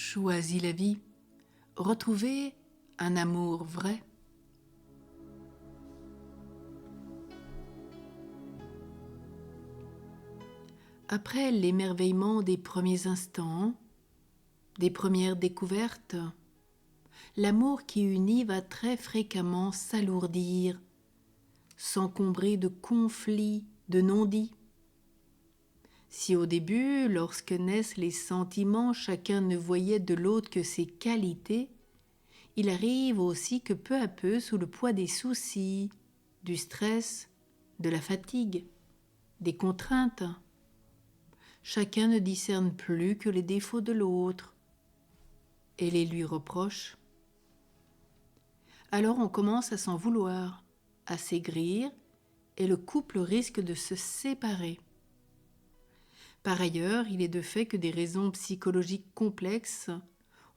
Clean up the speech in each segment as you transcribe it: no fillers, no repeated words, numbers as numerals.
Choisis la vie, retrouvez un amour vrai. Après l'émerveillement des premiers instants, des premières découvertes, l'amour qui unit va très fréquemment s'alourdir, s'encombrer de conflits, de non-dits. Si au début, lorsque naissent les sentiments, chacun ne voyait de l'autre que ses qualités, il arrive aussi que peu à peu, sous le poids des soucis, du stress, de la fatigue, des contraintes, chacun ne discerne plus que les défauts de l'autre et les lui reproche. Alors on commence à s'en vouloir, à s'aigrir, et le couple risque de se séparer. Par ailleurs, il est de fait que des raisons psychologiques complexes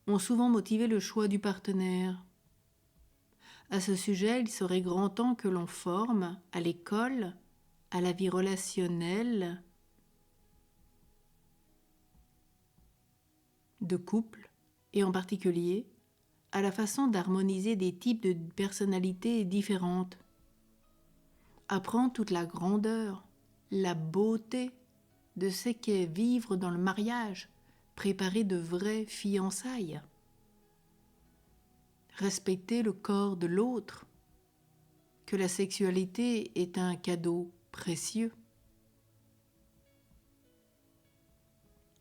ont souvent motivé le choix du partenaire. À ce sujet, il serait grand temps que l'on forme, à l'école, à la vie relationnelle de couple, et en particulier à la façon d'harmoniser des types de personnalités différentes. Apprendre toute la grandeur, la beauté de ce qu'est vivre dans le mariage, préparer de vraies fiançailles. Respecter le corps de l'autre, que la sexualité est un cadeau précieux,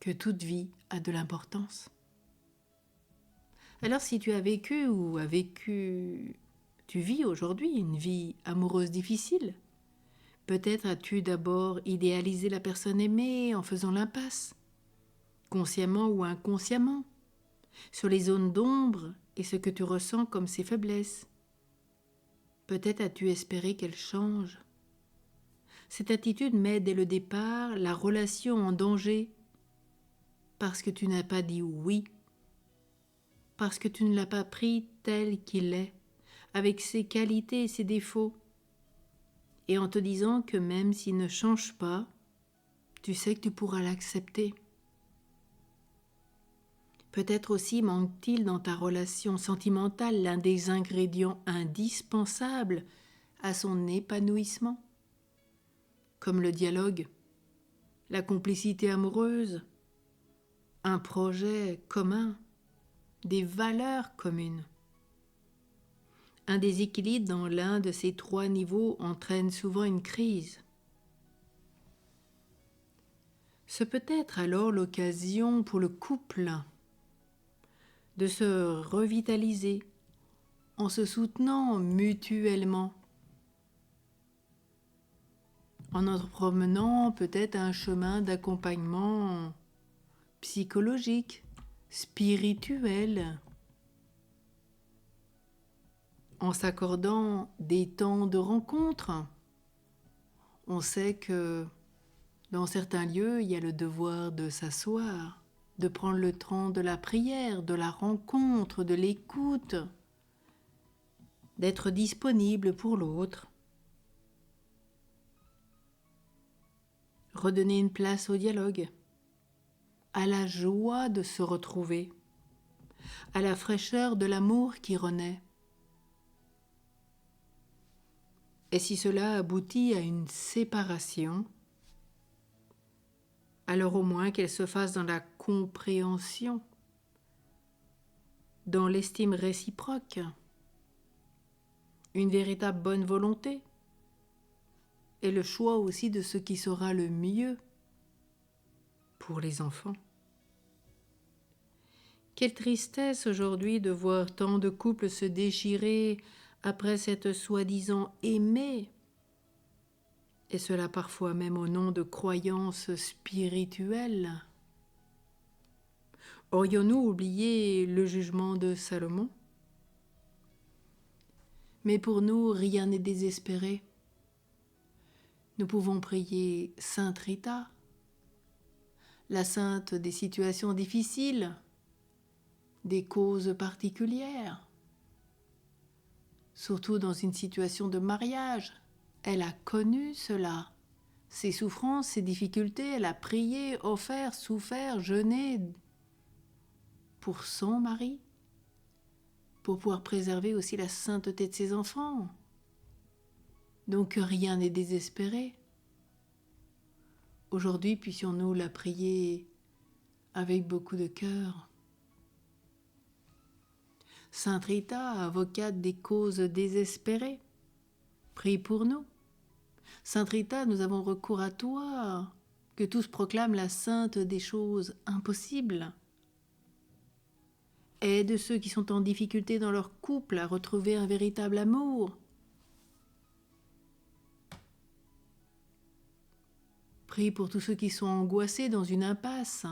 que toute vie a de l'importance. Alors si tu as vécu tu vis aujourd'hui une vie amoureuse difficile, peut-être as-tu d'abord idéalisé la personne aimée en faisant l'impasse, consciemment ou inconsciemment, sur les zones d'ombre et ce que tu ressens comme ses faiblesses. Peut-être as-tu espéré qu'elle change. Cette attitude met dès le départ la relation en danger parce que tu n'as pas dit oui, parce que tu ne l'as pas pris tel qu'il est, avec ses qualités et ses défauts, et en te disant que même s'il ne change pas, tu sais que tu pourras l'accepter. Peut-être aussi manque-t-il dans ta relation sentimentale l'un des ingrédients indispensables à son épanouissement, comme le dialogue, la complicité amoureuse, un projet commun, des valeurs communes. Un déséquilibre dans l'un de ces trois niveaux entraîne souvent une crise. Ce peut être alors l'occasion pour le couple de se revitaliser en se soutenant mutuellement, en entreprenant peut-être un chemin d'accompagnement psychologique, spirituel, en s'accordant des temps de rencontre. On sait que dans certains lieux, il y a le devoir de s'asseoir, de prendre le temps de la prière, de la rencontre, de l'écoute, d'être disponible pour l'autre. Redonner une place au dialogue, à la joie de se retrouver, à la fraîcheur de l'amour qui renaît. Et si cela aboutit à une séparation, alors au moins qu'elle se fasse dans la compréhension, dans l'estime réciproque, une véritable bonne volonté, et le choix aussi de ce qui sera le mieux pour les enfants. Quelle tristesse aujourd'hui de voir tant de couples se déchirer après cette soi-disant aimée, et cela parfois même au nom de croyances spirituelles. Aurions-nous oublié le jugement de Salomon ? Mais pour nous, rien n'est désespéré. Nous pouvons prier Sainte Rita, la sainte des situations difficiles, des causes particulières. Surtout dans une situation de mariage, elle a connu cela. Ses souffrances, ses difficultés, elle a prié, offert, souffert, jeûné. pour son mari, pour pouvoir préserver aussi la sainteté de ses enfants. Donc rien n'est désespéré. Aujourd'hui, puissions-nous la prier avec beaucoup de cœur. Sainte Rita, avocate des causes désespérées, prie pour nous. Sainte Rita, nous avons recours à toi, que tous proclament la sainte des choses impossibles. Aide ceux qui sont en difficulté dans leur couple à retrouver un véritable amour. Prie pour tous ceux qui sont angoissés dans une impasse.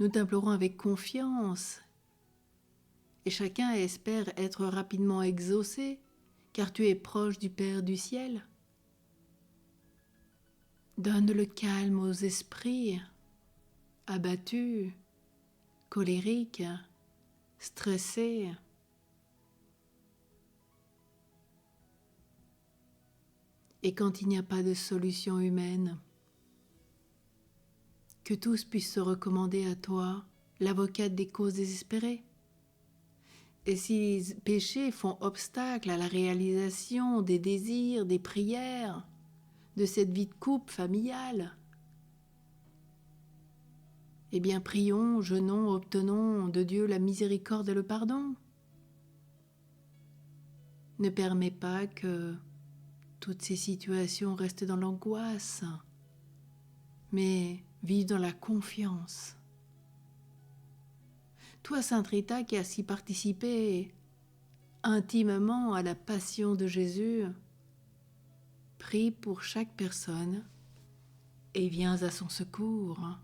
Nous t'implorons avec confiance et chacun espère être rapidement exaucé car tu es proche du Père du ciel. Donne le calme aux esprits abattus, colériques, stressés. Et quand il n'y a pas de solution humaine, que tous puissent se recommander à toi, l'avocate des causes désespérées. Et si les péchés font obstacle à la réalisation des désirs, des prières, de cette vie de couple familiale, eh bien prions, jeûnons, obtenons de Dieu la miséricorde et le pardon. Ne permets pas que toutes ces situations restent dans l'angoisse, mais vive dans la confiance. Toi, Sainte Rita, qui as si participé intimement à la passion de Jésus, prie pour chaque personne et viens à son secours.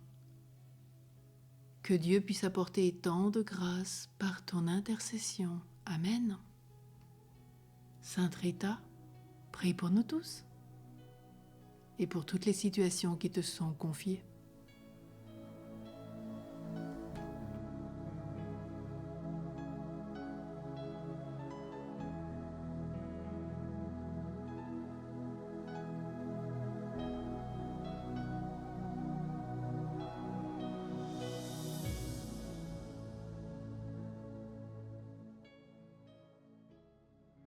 Que Dieu puisse apporter tant de grâce par ton intercession. Amen. Sainte Rita, prie pour nous tous et pour toutes les situations qui te sont confiées.